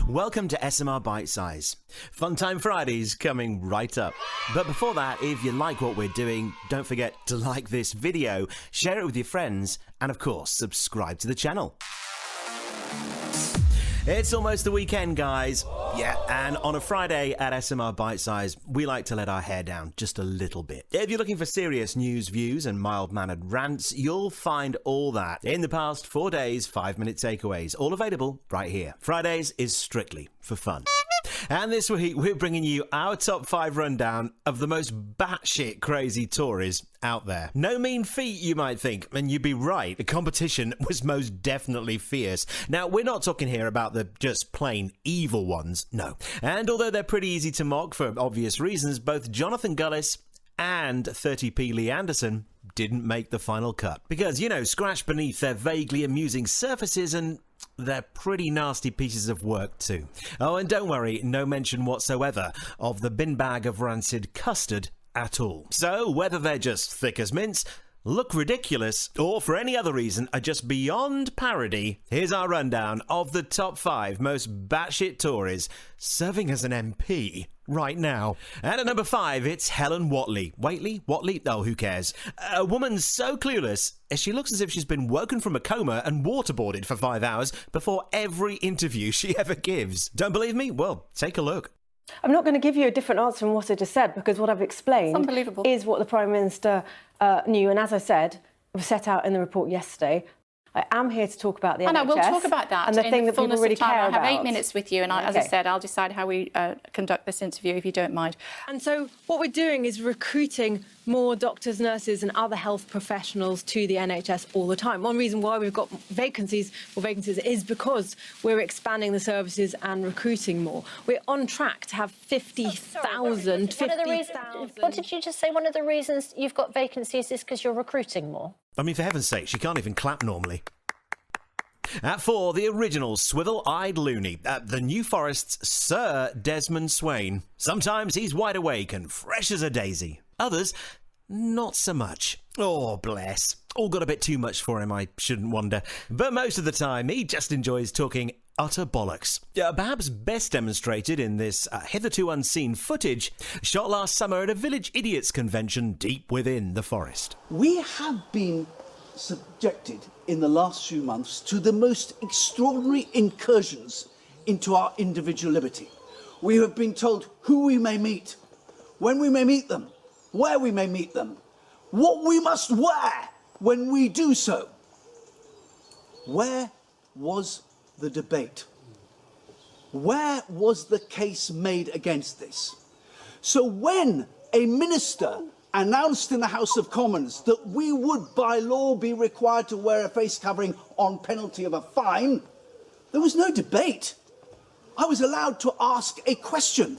Welcome to SMR Bitesize. Fun Time Fridays coming right up. But before that, if you like what we're doing, don't forget to like this video, share it with your friends, and of course, subscribe to the channel. It's almost the weekend, guys. Yeah, and on a Friday at SMR Bitesize, we like to let our hair down just a little bit. If you're looking for serious news, views, and mild-mannered rants, you'll find all that in the past 4 days, 5-minute takeaways, all available right here. Fridays is strictly for fun. And this week, we're bringing you our top 5 rundown of the most batshit crazy Tories out there. No mean feat, you might think, and you'd be right. The competition was most definitely fierce. Now, we're not talking here about the just plain evil ones, no. And although they're pretty easy to mock for obvious reasons, both Jonathan Gullis and 30p Lee Anderson didn't make the final cut. Because, you know, scratched beneath their vaguely amusing surfaces and they're pretty nasty pieces of work too. Oh, and don't worry, no mention whatsoever of the bin bag of rancid custard at all. So, whether they're just thick as mince, look ridiculous, or for any other reason are just beyond parody, here's our rundown of the top 5 most batshit Tories serving as an MP right now. And at number 5, it's Helen Watley. Watley? Oh, who cares? A woman so clueless, she looks as if she's been woken from a coma and waterboarded for 5 hours before every interview she ever gives. Don't believe me? Well, take a look. I'm not going to give you a different answer from what I just said, because what I've explained is what the Prime Minister knew. And as I said, it was set out in the report yesterday. I am here to talk about the NHS. I know, we'll talk about that. And the thing that people really care about. I have 8 minutes with you, and okay. as I said, I'll decide how we conduct this interview, if you don't mind. And so what we're doing is recruiting more doctors, nurses and other health professionals to the NHS all the time. One reason why we've got vacancies is because we're expanding the services and recruiting more. We're on track to have 50,000. What did you just say? One of the reasons you've got vacancies is because you're recruiting more? I mean, for heaven's sake, she can't even clap normally. At 4, the original swivel-eyed loony, the New Forest's Sir Desmond Swain. Sometimes he's wide awake and fresh as a daisy. Others, not so much. Oh, bless. All got a bit too much for him, I shouldn't wonder. But most of the time, he just enjoys talking utter bollocks. Perhaps best demonstrated in this hitherto unseen footage shot last summer at a Village Idiots convention deep within the forest. We have been subjected in the last few months to the most extraordinary incursions into our individual liberty. We have been told who we may meet, when we may meet them, where we may meet them, what we must wear when we do so. Where was the debate? Where was the case made against this? So when a minister announced in the House of Commons that we would by law be required to wear a face covering on penalty of a fine, there was no debate. I was allowed to ask a question.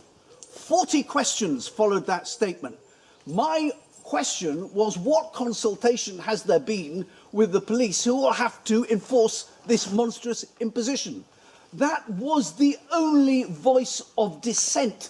40 questions followed that statement. My question was, what consultation has there been with the police who will have to enforce this monstrous imposition? That was the only voice of dissent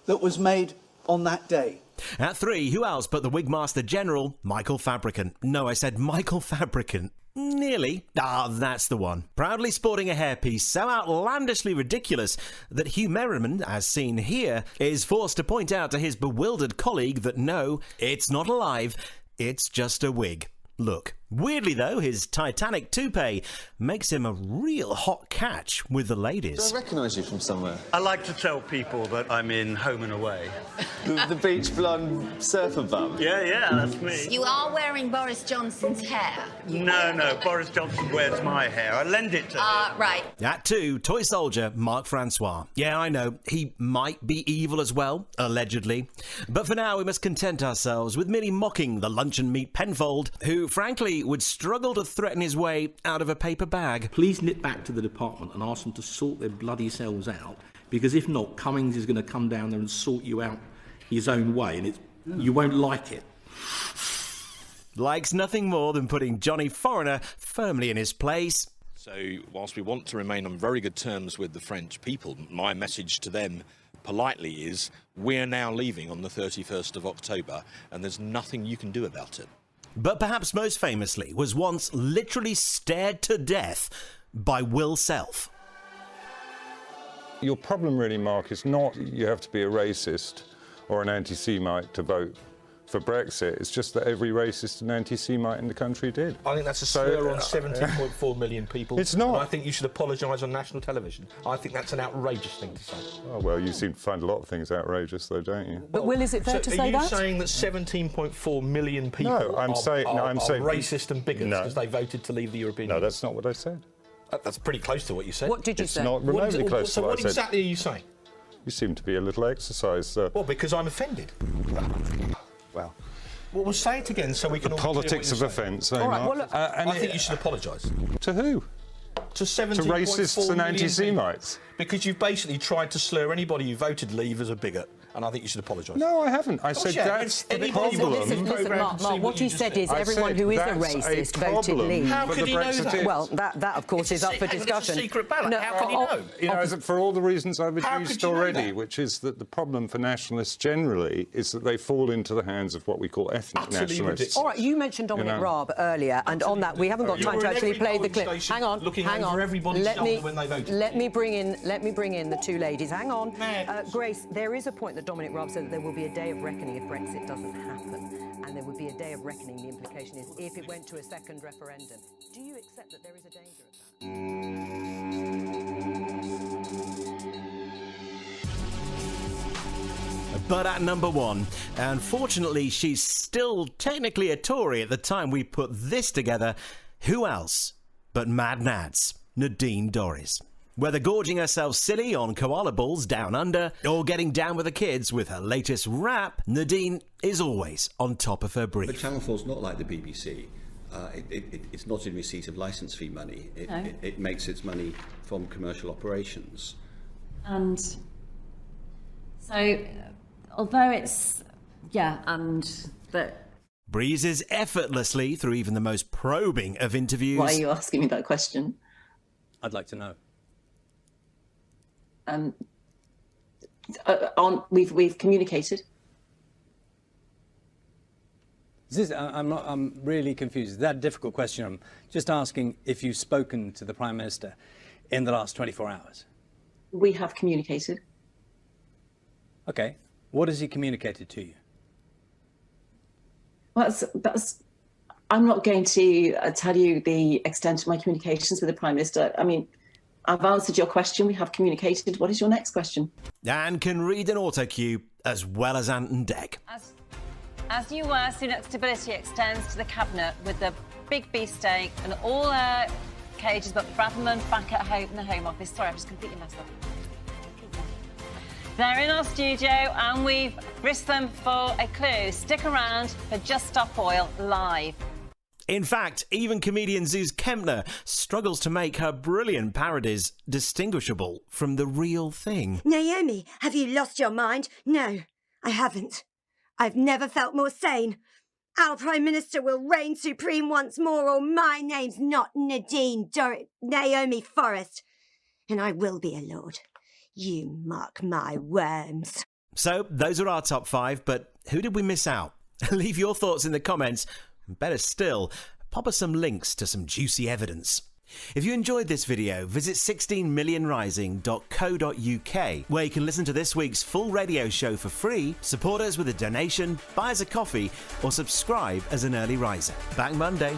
that was made on that day. At 3, who else but the Wigmaster General, Michael Fabrican. No, I said Michael Fabrican. Nearly. Ah, that's the one. Proudly sporting a hairpiece so outlandishly ridiculous that Hugh Merriman, as seen here, is forced to point out to his bewildered colleague that no, it's not alive, it's just a wig. Look. Weirdly, though, his Titanic toupee makes him a real hot catch with the ladies. Do I recognise you from somewhere? I like to tell people that I'm in Home and Away. The beach blonde surfer bum? Yeah, that's me. You are wearing Boris Johnson's hair. No, Boris Johnson wears my hair. I lend it to him. Right. At 2, toy soldier Mark Francois. Yeah, I know, he might be evil as well, allegedly. But for now, we must content ourselves with merely mocking the luncheon meat Penfold, who, frankly, would struggle to threaten his way out of a paper bag. Please nip back to the department and ask them to sort their bloody selves out, because if not, Cummings is going to come down there and sort you out his own way, and you won't like it. Likes nothing more than putting Johnny Foreigner firmly in his place. So, whilst we want to remain on very good terms with the French people, my message to them politely is, we're now leaving on the 31st of October, and there's nothing you can do about it. But perhaps most famously was once literally stared to death by Will Self. Your problem really, Mark, is not you have to be a racist or an anti-Semite to vote for Brexit. It's just that every racist and anti-Semite in the country did. I think that's a slur on 17.4 million people. It's not. And I think you should apologise on national television. I think that's an outrageous thing to say. Oh, well, you seem to find a lot of things outrageous, though, don't you? But, Will, is it fair to say that? Are you saying that 17.4 million people are racist and bigots because they voted to leave the European Union? No, that's not what I said. That's pretty close to what you said. What did you say? It's not remotely close to what I said. So what exactly are you saying? You seem to be a little exercised. Well, because I'm offended. Well, say it again so we can all politics of offence. All right, well, look, I think you should apologise. To who? To 17.4 To racists and anti-Semites. Because you've basically tried to slur anybody who voted Leave as a bigot. And I think you should apologise. No, I haven't. I said that's the problem. Listen, Mark, what he said is everyone who is a racist voted Leave. How could he know that? Well, that of course, is up for discussion. It's a secret ballot. No, how can he know? You know, for all the reasons I've adduced already, which is that the problem for nationalists generally is that they fall into the hands of what we call ethnic nationalists. All right, you mentioned Dominic Raab earlier, and on that we haven't got time to actually play the clip. Hang on. Let me bring in the two ladies. Hang on, Grace. There is a point that Dominic Raab said that there will be a day of reckoning if Brexit doesn't happen, and there would be a day of reckoning. The implication is if it went to a second referendum. Do you accept that there is a danger of that? But at number one, unfortunately, she's still technically a Tory at the time we put this together. Who else but Mad Nads, Nadine Dorries? Whether gorging herself silly on koala balls down under or getting down with the kids with her latest rap, Nadine is always on top of her brief. But Channel 4's not like the BBC. It's not in receipt of licence fee money. It makes its money from commercial operations. And so, although it's, breezes effortlessly through even the most probing of interviews. Why are you asking me that question? I'd like to know. We've communicated. I'm really confused. Is that a difficult question? I'm just asking if you've spoken to the Prime Minister in the last 24 hours. We have communicated. Okay. What has he communicated to you? Well, I'm not going to tell you the extent of my communications with the Prime Minister. I mean, I've answered your question. We have communicated. What is your next question? And can read an autocue as well as Ant and Dec. As you were, Sunak's stability extends to the cabinet with the big beefsteak and all her cages, but Bradman back at home in the Home Office. Sorry, I've just completely messed up. They're in our studio and we've risked them for a clue. Stick around for Just Stop Oil live. In fact, even comedian Zeus Kempner struggles to make her brilliant parodies distinguishable from the real thing. Naomi, have you lost your mind? No, I haven't. I've never felt more sane. Our Prime Minister will reign supreme once more, or my name's not Nadine Dorries, Naomi Forrest. And I will be a lord. You mark my worms. So, those are our top 5, but who did we miss out? Leave your thoughts in the comments. Better still, pop us some links to some juicy evidence. If you enjoyed this video, visit 16millionrising.co.uk, where you can listen to this week's full radio show for free, support us with a donation, buy us a coffee, or subscribe as an early riser. Back Monday.